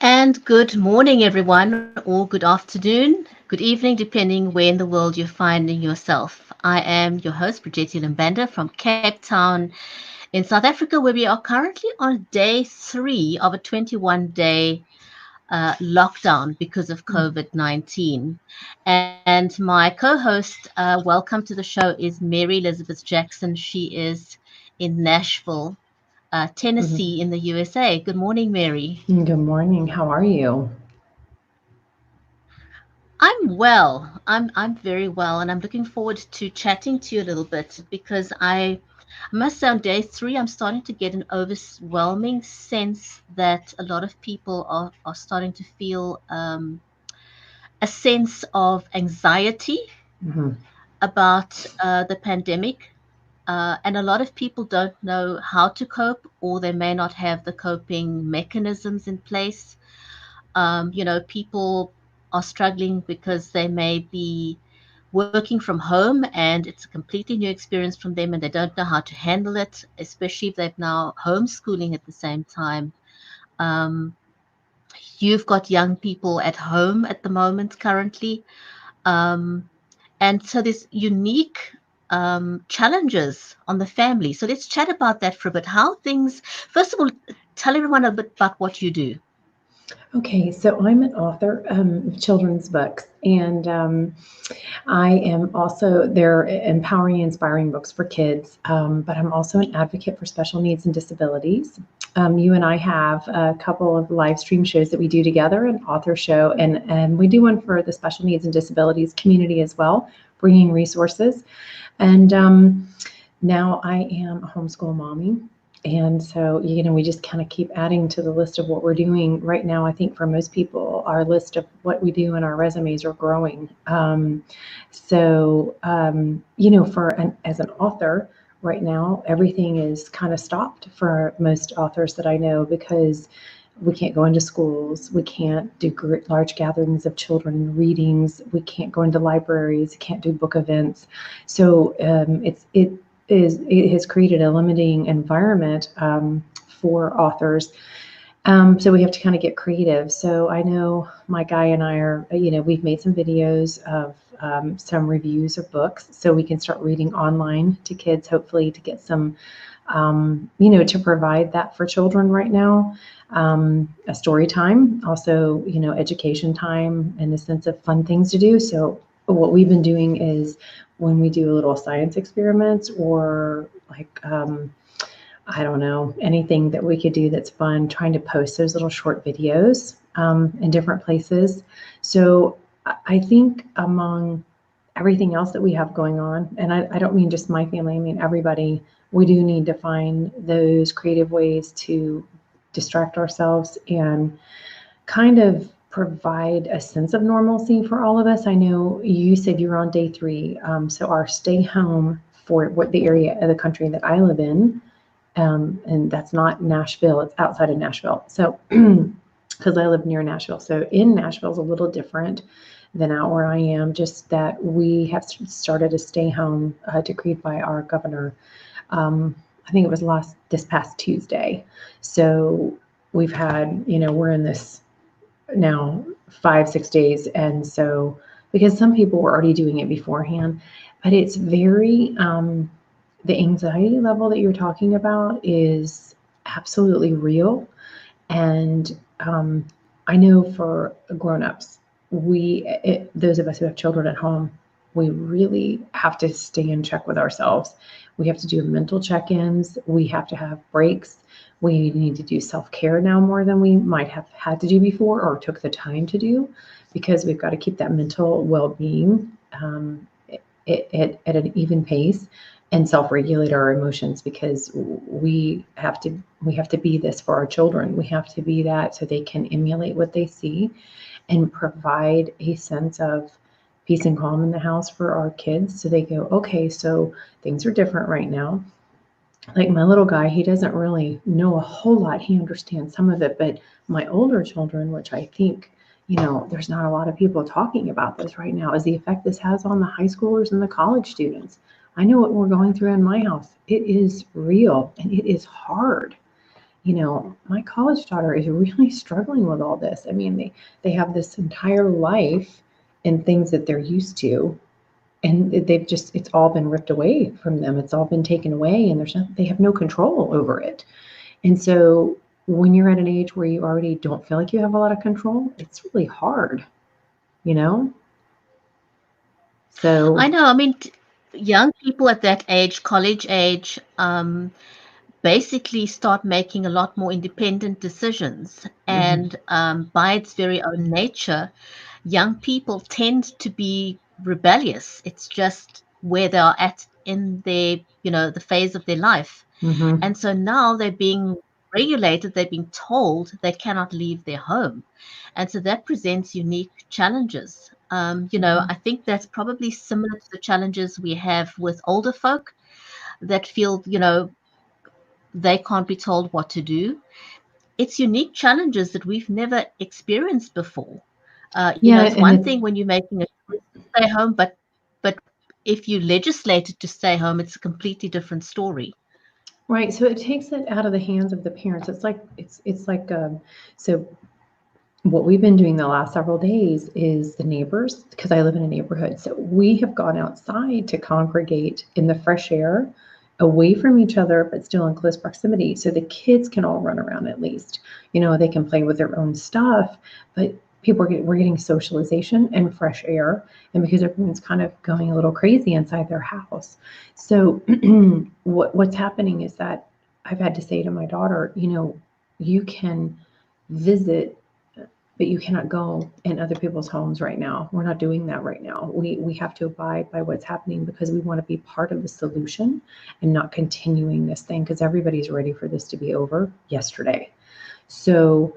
And good morning, everyone, or good afternoon, good evening, depending where in the world you're finding yourself. I am your host, Bridgetti Limbanda from Cape Town in South Africa, where we are currently on day 3 of a 21-day lockdown because of COVID-19. And my co-host, welcome to the show, is Mary Elizabeth Jackson. She is in Nashville, Tennessee in the USA. Good morning, Mary. Good morning. How are you? I'm well. I'm very well, and I'm looking forward to chatting to you a little bit because I must say on day 3, I'm starting to get an overwhelming sense that a lot of people are starting to feel a sense of anxiety Mm-hmm. about the pandemic. And a lot of people don't know how to cope, or they may not have the coping mechanisms in place. People are struggling because they may be working from home and it's a completely new experience from them and they don't know how to handle it, especially if they've now homeschooling at the same time. Um, you've got young people at home at the moment currently. Um, and so there's unique challenges on the family. So let's chat about that for a bit. How things, first of all, tell everyone a bit about what you do. Okay, so I'm an author of children's books, and I am also they're empowering, inspiring books for kids. But I'm also an advocate for special needs and disabilities. You and I have a couple of live stream shows that we do together, an author show, and we do one for the special needs and disabilities community as well, bringing resources. And now I am a homeschool mommy. And so, we just kind of keep adding to the list of what we're doing right now. I think for most people, our list of what we do in our resumes are growing. As an author right now, everything is kind of stopped for most authors that I know because we can't go into schools. We can't do large gatherings of children readings. We can't go into libraries. Can't do book events. So it has created a limiting environment for authors. So we have to kind of get creative. So I know my guy and I are, we've made some videos of some reviews of books so we can start reading online to kids, hopefully to get some, to provide that for children right now. A story time, also, education time in the sense of fun things to do. So what we've been doing is when we do little science experiments or like, I don't know, anything that we could do that's fun, trying to post those little short videos in different places. So I think among everything else that we have going on, and I don't mean just my family, I mean everybody, we do need to find those creative ways to distract ourselves and kind of provide a sense of normalcy for all of us. I know you said you're on day three, so our stay home for what the area of the country that I live in, and that's not Nashville, it's outside of Nashville. So, because I live near Nashville, so in Nashville is a little different than out where I am. Just that we have started a stay home decreed by our governor. I think it was this past Tuesday. So we've had, we're in this now 5, 6 days. And so, because some people were already doing it beforehand, but it's very, the anxiety level that you're talking about is absolutely real. And I know for grown-ups, those of us who have children at home, we really have to stay in check with ourselves. We have to do mental check-ins. We have to have breaks. We need to do self-care now more than we might have had to do before or took the time to do, because we've got to keep that mental well-being at an even pace and self-regulate our emotions, because we have to be this for our children. We have to be that so they can emulate what they see and provide a sense of peace and calm in the house for our kids, so they go, okay, so things are different right now. Like my little guy, he doesn't really know a whole lot. He understands some of it, but my older children, which I think, there's not a lot of people talking about this right now, is the effect this has on the high schoolers and the college students. I know what we're going through in my house. It is real and it is hard. My college daughter is really struggling with all this. I mean, they have this entire life and things that they're used to, and it's all been ripped away from them. It's all been taken away, and they have no control over it. And so when you're at an age where you already don't feel like you have a lot of control, it's really hard, you know? I So, know. I mean, young people at that age, college age, basically start making a lot more independent decisions. mhm, And by its very own nature, young people tend to be rebellious. It's just where they are at in the phase of their life. mhm, And so now they're being regulated, they're being told they cannot leave their home. And so that presents unique challenges. mhm. I think that's probably similar to the challenges we have with older folk that feel, they can't be told what to do. It's unique challenges that we've never experienced before. Yeah, It's and one it thing when you're making a choice to stay home, but if you legislated to stay home, it's a completely different story. right. So it takes it out of the hands of the parents. It's like so what we've been doing the last several days is the neighbors, because I live in a neighborhood. So we have gone outside to congregate in the fresh air, away from each other, but still in close proximity. So the kids can all run around at least. They can play with their own stuff, but we're getting socialization and fresh air. And because everyone's kind of going a little crazy inside their house. So what's happening is that I've had to say to my daughter, you can visit, but you cannot go in other people's homes right now. We're not doing that right now. We have to abide by what's happening, because we want to be part of the solution and not continuing this thing, because everybody's ready for this to be over yesterday. So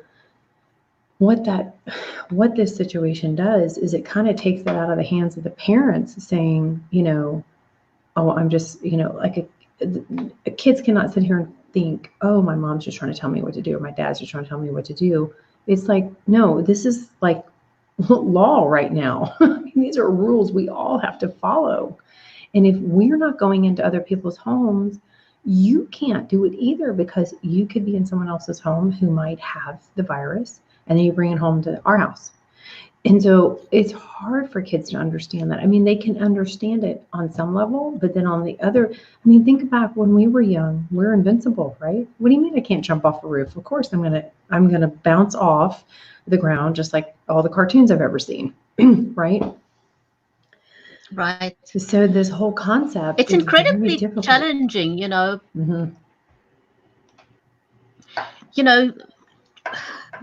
what that what this situation does is it kind of takes that out of the hands of the parents, saying, oh, I'm just, like kids cannot sit here and think, oh, my mom's just trying to tell me what to do, or my dad's just trying to tell me what to do. It's like, no, this is like law right now. I mean, these are rules we all have to follow. And if we're not going into other people's homes, you can't do it either, because you could be in someone else's home who might have the virus, and then you bring it home to our house. And so it's hard for kids to understand that. I mean, they can understand it on some level, but then on the other, I mean, think back when we were young, we're invincible, right? What do you mean I can't jump off a roof? Of course I'm gonna bounce off the ground just like all the cartoons I've ever seen, right? Right. So this whole concept It's is very incredibly difficult. challenging. Hmm. You know,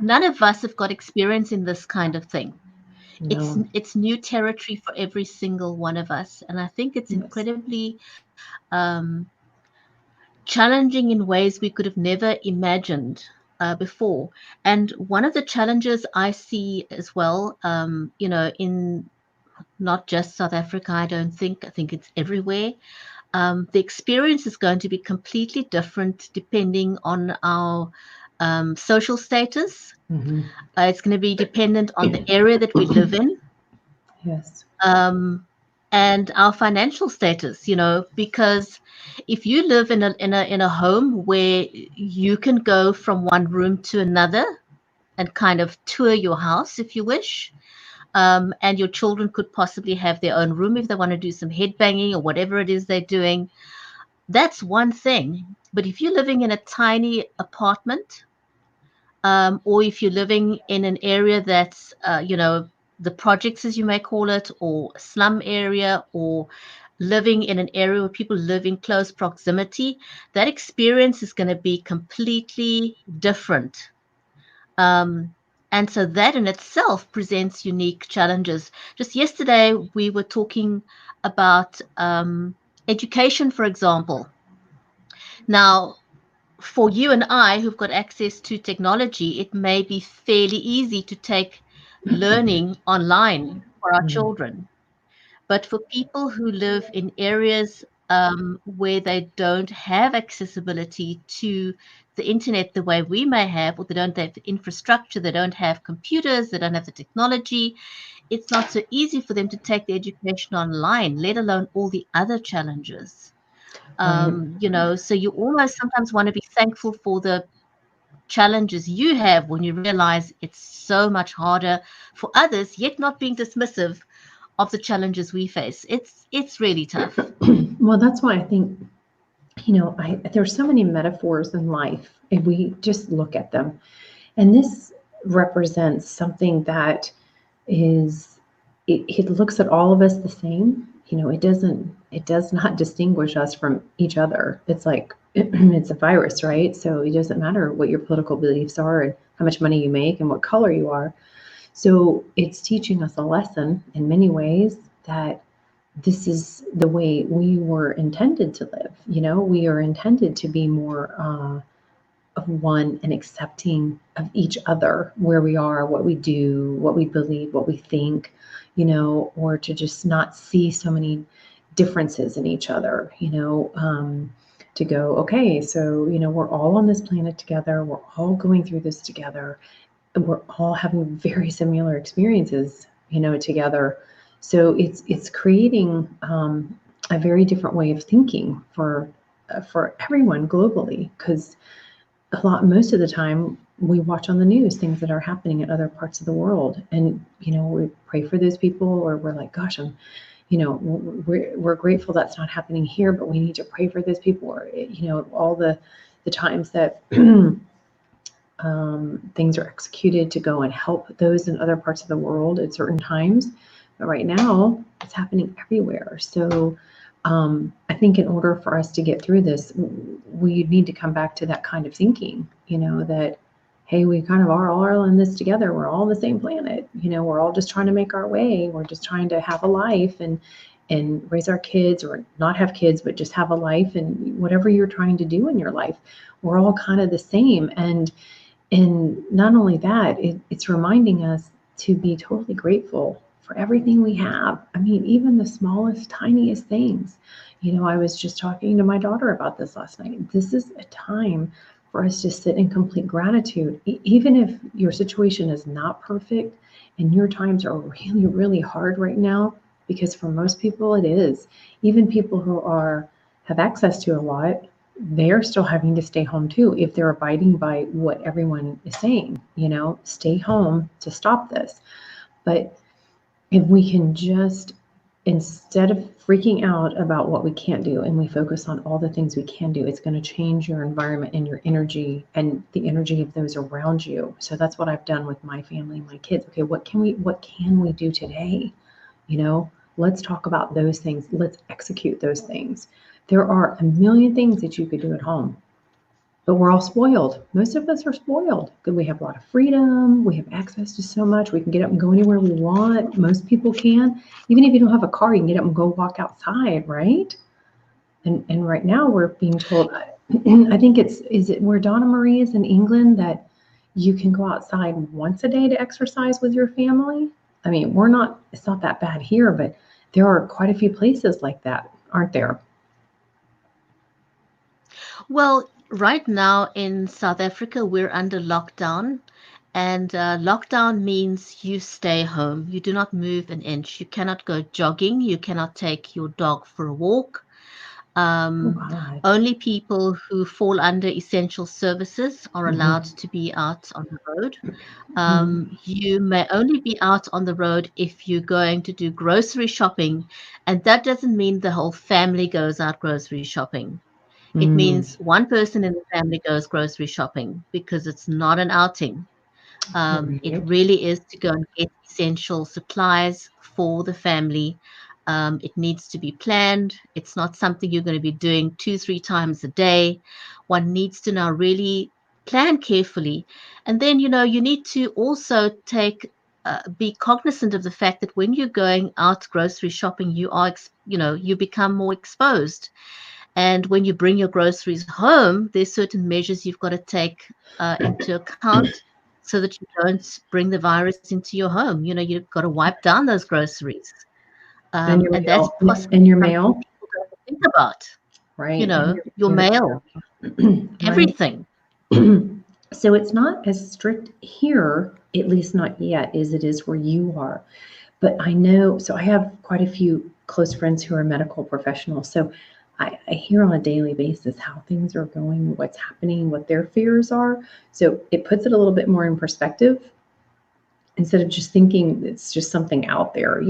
none of us have got experience in this kind of thing. It's No. it's new territory for every single one of us, and I think it's Yes. incredibly um, challenging in ways we could have never imagined. before. And one of the challenges I see as well, in not just South Africa, I think it's everywhere. The experience is going to be completely different depending on our social status. Mm-hmm. It's going to be dependent on the area that we live in, Yes. um, and our financial status. Because if you live in a home where you can go from one room to another and kind of tour your house if you wish, and your children could possibly have their own room if they want to do some headbanging or whatever it is they're doing. That's one thing. But if you're living in a tiny apartment, or if you're living in an area that's, the projects, as you may call it, or slum area, or living in an area where people live in close proximity, that experience is going to be completely different. Um, and so that in itself presents unique challenges. Just yesterday, we were talking about education, for example. Now, for you and I who've got access to technology, it may be fairly easy to take learning online for our Mm. children. But for people who live in areas where they don't have accessibility to the internet the way we may have, or they don't have the infrastructure, they don't have computers, they don't have the technology, it's not so easy for them to take the education online, let alone all the other challenges. Right. So you almost sometimes want to be thankful for the challenges you have when you realize it's so much harder for others, yet not being dismissive of the challenges we face. It's really tough. Well, that's why I think, there's so many metaphors in life if we just look at them. And this represents something that is, it looks at all of us the same. It does not distinguish us from each other. It's like, it's a virus, right? So it doesn't matter what your political beliefs are and how much money you make and what color you are. So it's teaching us a lesson in many ways that this is the way we were intended to live. We are intended to be more of one and accepting of each other, where we are, what we do, what we believe, what we think, or to just not see so many differences in each other, to go, okay, so, we're all on this planet together, we're all going through this together, and we're all having very similar experiences, together. So it's creating a very different way of thinking for everyone globally, because most of the time we watch on the news things that are happening in other parts of the world, and we pray for those people, or we're like, gosh, we're grateful that's not happening here, but we need to pray for those people, or all the times that things are executed to go and help those in other parts of the world at certain times. But right now, it's happening everywhere. So I think in order for us to get through this, we need to come back to that kind of thinking, that, hey, we kind of are all in this together. We're all on the same planet. We're all just trying to make our way. We're just trying to have a life and raise our kids, or not have kids, but just have a life, and whatever you're trying to do in your life, we're all kind of the same. And not only that, it's reminding us to be totally grateful for everything we have. I mean, even the smallest, tiniest things. I was just talking to my daughter about this last night. This is a time for us to sit in complete gratitude. Even if your situation is not perfect and your times are really, really hard right now, because for most people it is. Even people who have access to a lot, they're still having to stay home too, if they're abiding by what everyone is saying, stay home to stop this. But if we can just, instead of freaking out about what we can't do, and we focus on all the things we can do, it's going to change your environment and your energy and the energy of those around you. So that's what I've done with my family and my kids. Okay, what can we do today? Let's talk about those things. Let's execute those things. There are a million things that you could do at home, but we're all spoiled. Most of us are spoiled because we have a lot of freedom. We have access to so much. We can get up and go anywhere we want. Most people can. Even if you don't have a car, you can get up and go walk outside, right? And right now we're being told, I think is it where Donna Marie is in England, that You can go outside once a day to exercise with your family. I mean, it's not that bad here, but there are quite a few places like that, aren't there? Well, right now in South Africa, we're under lockdown, and lockdown means you stay home. You do not move an inch. You cannot go jogging. You cannot take your dog for a walk. Oh, Um, God. Only people who fall under essential services are allowed Hmm. to be out on the road. Hmm. You may only be out on the road if you're going to do grocery shopping, and that doesn't mean the whole family goes out grocery shopping. It Mm. means one person in the family goes grocery shopping because it's not an outing. It Right. really is to go and get essential supplies for the family. It needs to be planned. It's not something you're going to be doing two, three times a day. One needs to now really plan carefully. And then, you need to also be cognizant of the fact that when you're going out grocery shopping, you become more exposed. And when you bring your groceries home, there's certain measures you've got to take into account so that you don't bring the virus into your home. You've got to wipe down those groceries. And your And that's mail. possibly And your something mail. people don't think about, Right. And your mail, right. everything. So it's not as strict here, at least not yet, as it is where you are. But I know, so I have quite a few close friends who are medical professionals. So I hear on a daily basis how things are going, what's happening, what their fears are. So it puts it a little bit more in perspective instead of just thinking it's just something out there.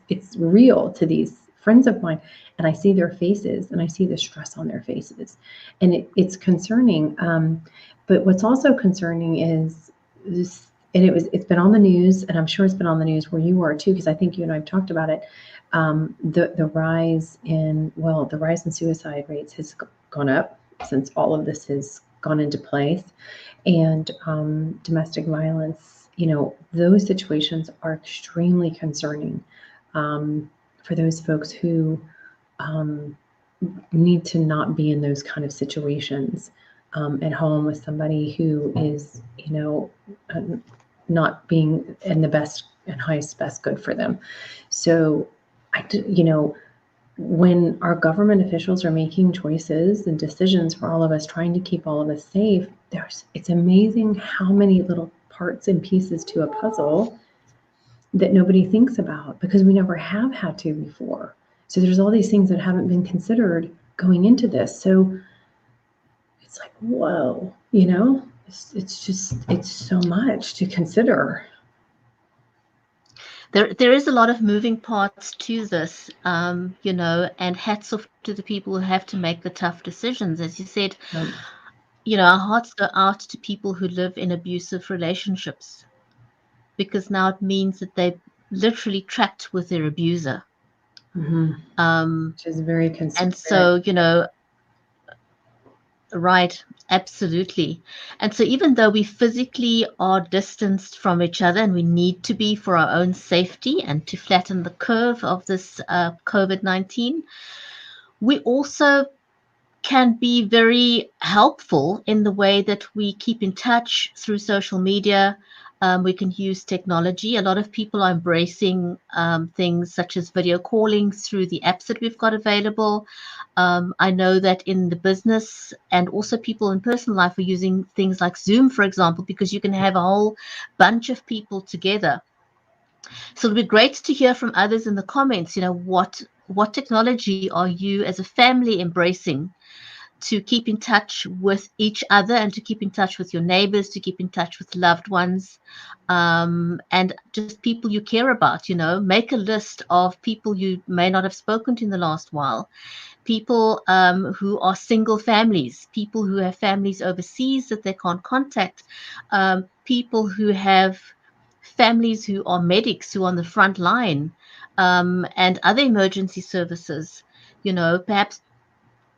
It's real to these friends of mine, and I see their faces and I see the stress on their faces, and it's concerning. But what's also concerning is this, and it's been on the news, and I'm sure it's been on the news where you are too, because I think you and I've talked about it. The rise in suicide rates has gone up since all of this has gone into place, and domestic violence, those situations are extremely concerning for those folks who um, need to not be in those kind of situations at home with somebody who is, uh, not being in the best and highest best good for them. So, when our government officials are making choices and decisions for all of us, trying to keep all of us safe, it's amazing how many little parts and pieces to a puzzle that nobody thinks about because we never have had to before. So there's all these things that haven't been considered going into this. So it's like, whoa, it's so much to consider. There is a lot of moving parts to this, and hats off to the people who have to make the tough decisions. As you said, Um, our hearts go out to people who live in abusive relationships because now it means that they're literally trapped with their abuser. mhm, Um, which is very and very. so, right, absolutely. And so, even though we physically are distanced from each other and we need to be for our own safety and to flatten the curve of this COVID-19, we also can be very helpful in the way that we keep in touch through social media. We can use technology. A lot of people are embracing things such as video calling through the apps that we've got available. I know that in the business and also people in personal life are using things like Zoom, for example, because you can have a whole bunch of people together. So it'll be great to hear from others in the comments. What technology are you as a family embracing to keep in touch with each other and to keep in touch with your neighbors, to keep in touch with loved ones, and just people you care about. Make a list of people you may not have spoken to in the last while, people who are single families, people who have families overseas that they can't contact, people who have families who are medics who are on the front line, and other emergency services. Perhaps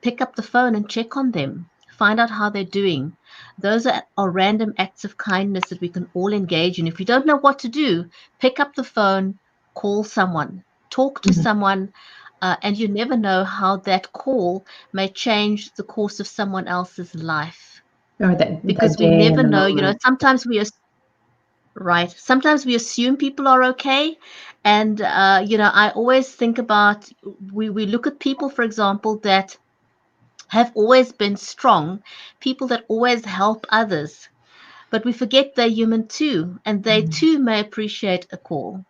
pick up the phone and check on them. Find out how they're doing. Those are random acts of kindness that we can all engage in. If you don't know what to do, pick up the phone, call someone, talk to Mhm. someone, and you never know how that call may change the course of someone else's life. Or that because we day never and the know. moment. Sometimes right. Sometimes we assume people are okay. And, I always think about we look at people, for example, that have always been strong, people that always help others, but we forget they're human too, and they Mm. too may appreciate a call.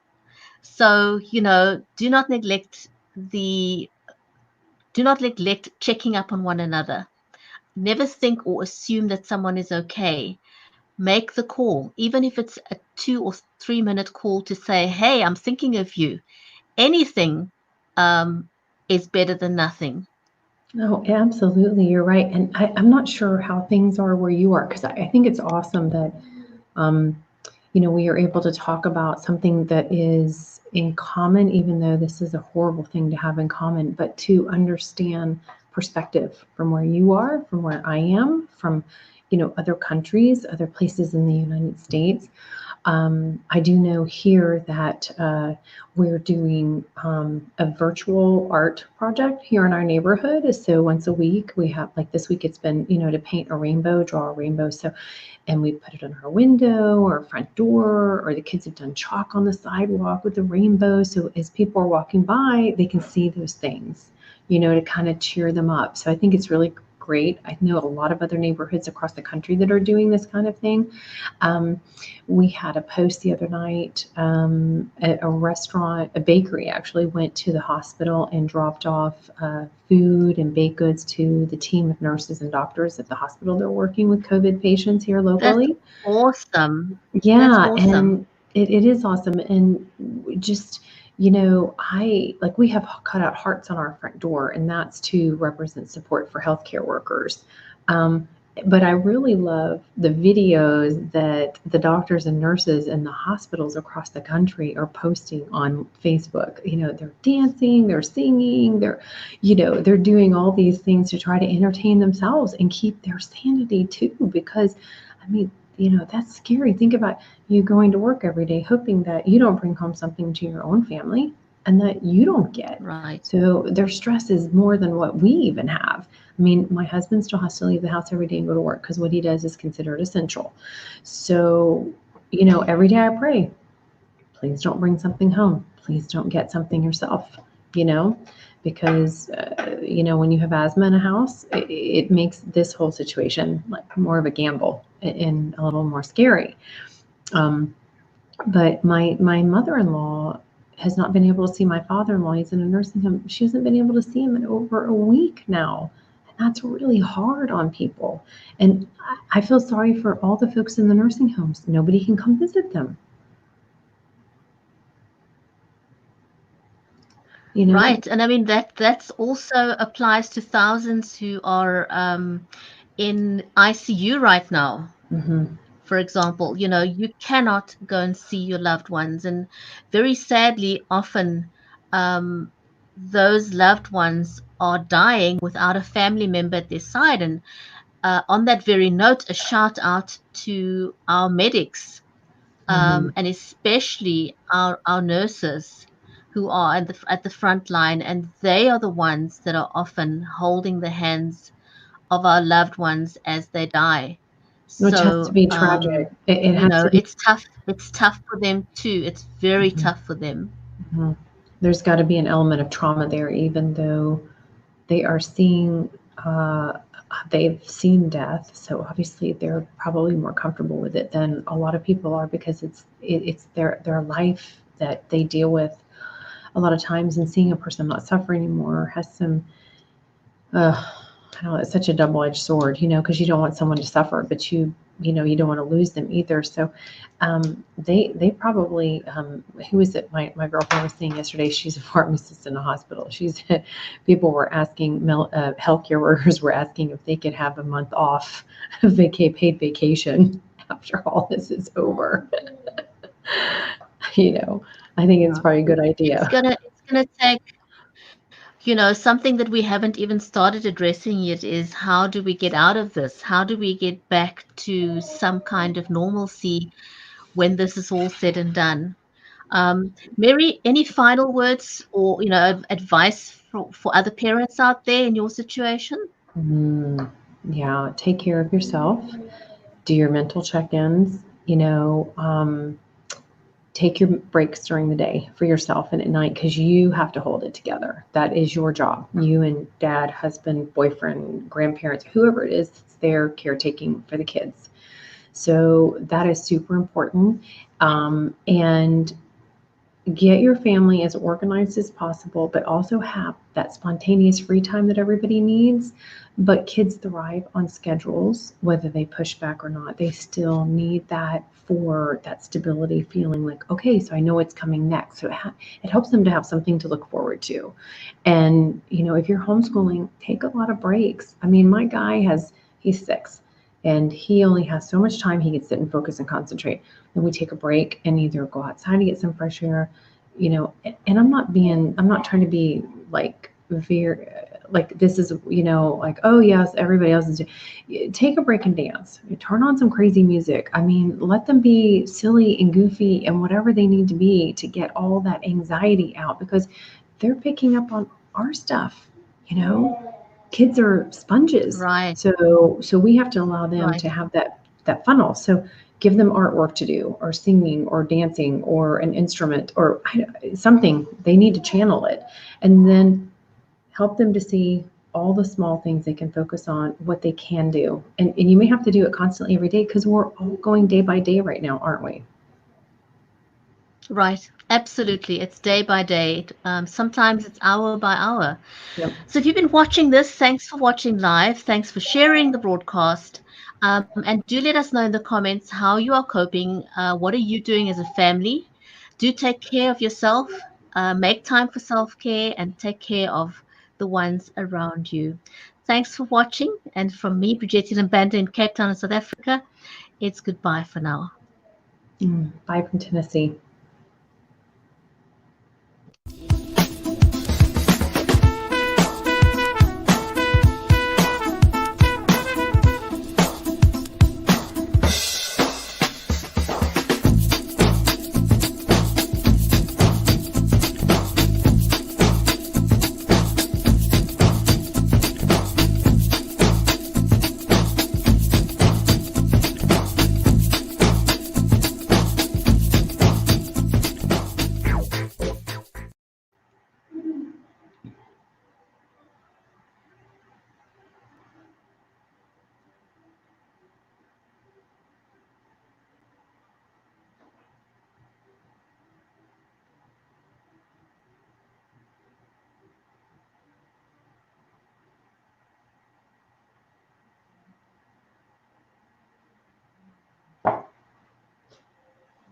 So, do not the, do not neglect checking up on one another. Never think or assume that someone is okay. Make the call, even if it's a 2 or 3 minute call to say, hey, I'm thinking of you. Anything um, is better than nothing. No, absolutely, you're right. And I'm not sure how things are where you are, because I think it's awesome that um, we are able to talk about something that is in common, even though this is a horrible thing to have in common, but to understand perspective from where you are, from where I am, from other countries, other places in the United States. I do know here that we're doing a virtual art project here in our neighborhood. So once a week, we have, like this week, it's been, to paint a rainbow, draw a rainbow. So, and we put it on our window or front door, or the kids have done chalk on the sidewalk with the rainbow. So as people are walking by, they can see those things, to kind of cheer them up. So I think it's really great. I know a lot of other neighborhoods across the country that are doing this kind of thing. Um, we had a post the other night. A restaurant, a bakery actually went to the hospital and dropped off food and baked goods to the team of nurses and doctors at the hospital. They're working with COVID patients here That's locally. awesome. That's Yeah, awesome. and it is awesome. And just, I like, we have cut out hearts on our front door, and that's to represent support for healthcare workers. Um, but I really love the videos that the doctors and nurses in the hospitals across the country are posting on Facebook. They're dancing, they're singing, they're doing all these things to try to entertain themselves and keep their sanity too, because I mean, that's scary. Think about you going to work every day hoping that you don't bring home something to your own family and that you don't get. Right. So their stress is more than what we even have. I mean, my husband still has to leave the house every day and go to work because what he does is considered essential. So, every day I pray, please don't bring something home. Please don't get something yourself, you know, because, when you have asthma in a house, it makes this whole situation like more of a gamble and a little more scary. Um, but my mother-in-law has not been able to see my father-in-law. He's in a nursing home. She hasn't been able to see him in over a week now. And that's really hard on people. And I feel sorry for all the folks in the nursing homes. Nobody can come visit them, you know? Right. And I mean that's also applies to thousands who are in ICU right now. Hmm. For example, you cannot go and see your loved ones. And very sadly, often those loved ones are dying without a family member at their side. And on that very note, a shout out to our medics, Hmm. and especially our nurses who are at the front line. And they are the ones that are often holding the hands of our loved ones as they die. Which has to So, be tragic. It has to be. it's tough. It's tough for them too. It's very Mhm, tough for them. mhm. There's got to be an element of trauma there, even though they are seeing, uh, they've seen death. So obviously they're probably more comfortable with it than a lot of people are, because it's their life that they deal with a lot of times. And seeing a person not suffer anymore has some, I don't know, it's such a double-edged sword, because you don't want someone to suffer, but you don't want to lose them either. So they probably, who was it? My girlfriend was saying yesterday. She's a pharmacist in a hospital. She's people were asking, healthcare workers were asking if they could have a month off, paid vacation after all this is over. you know, I think it's Yeah. probably a good It's idea. gonna it's gonna take, something that we haven't even started addressing yet is how do we get out of this? How do we get back to some kind of normalcy when this is all said and done? Mary, any final words or advice for other parents out there in your situation? Mm. Yeah, take care of yourself. Do your mental check-ins. Take your breaks during the day for yourself and at night because you have to hold it together. That is your job. You and dad, husband, boyfriend, grandparents, whoever it is that's there caretaking for the kids. So that is super important. And get your family as organized as possible, but also have that spontaneous free time that everybody needs. But kids thrive on schedules, whether they push back or not. They still need that for that stability, feeling like, okay, so I know it's coming next. So it helps them to have something to look forward to. And, if you're homeschooling, take a lot of breaks. I mean, my guy he's 6 and he only has so much time he can sit and focus and concentrate. Then we take a break and either go outside to get some fresh air, and I'm not trying to be like very, like this is, like, oh yes, everybody else is take a break and dance. Turn on some crazy music. I mean, let them be silly and goofy and whatever they need to be to get all that anxiety out because they're picking up on our stuff, you know. Kids are sponges. Right, So we have to allow them to right. have that funnel. So give them artwork to do or singing or dancing or an instrument or something. They need to channel it and then help them to see all the small things they can focus on, what they can do. And you may have to do it constantly every day because we're all going day by day right now, aren't we? Right, absolutely. It's day by day. Sometimes it's hour by hour. Yep. So if you've been watching this, thanks for watching live. Thanks for sharing the broadcast. And do let us know in the comments how you are coping. What are you doing as a family? Do take care of yourself. Make time for self-care and take care of the ones around you. Thanks for watching. And from me, Bridget and Banda in Cape Town, South Africa, it's goodbye for now. Bye from Tennessee.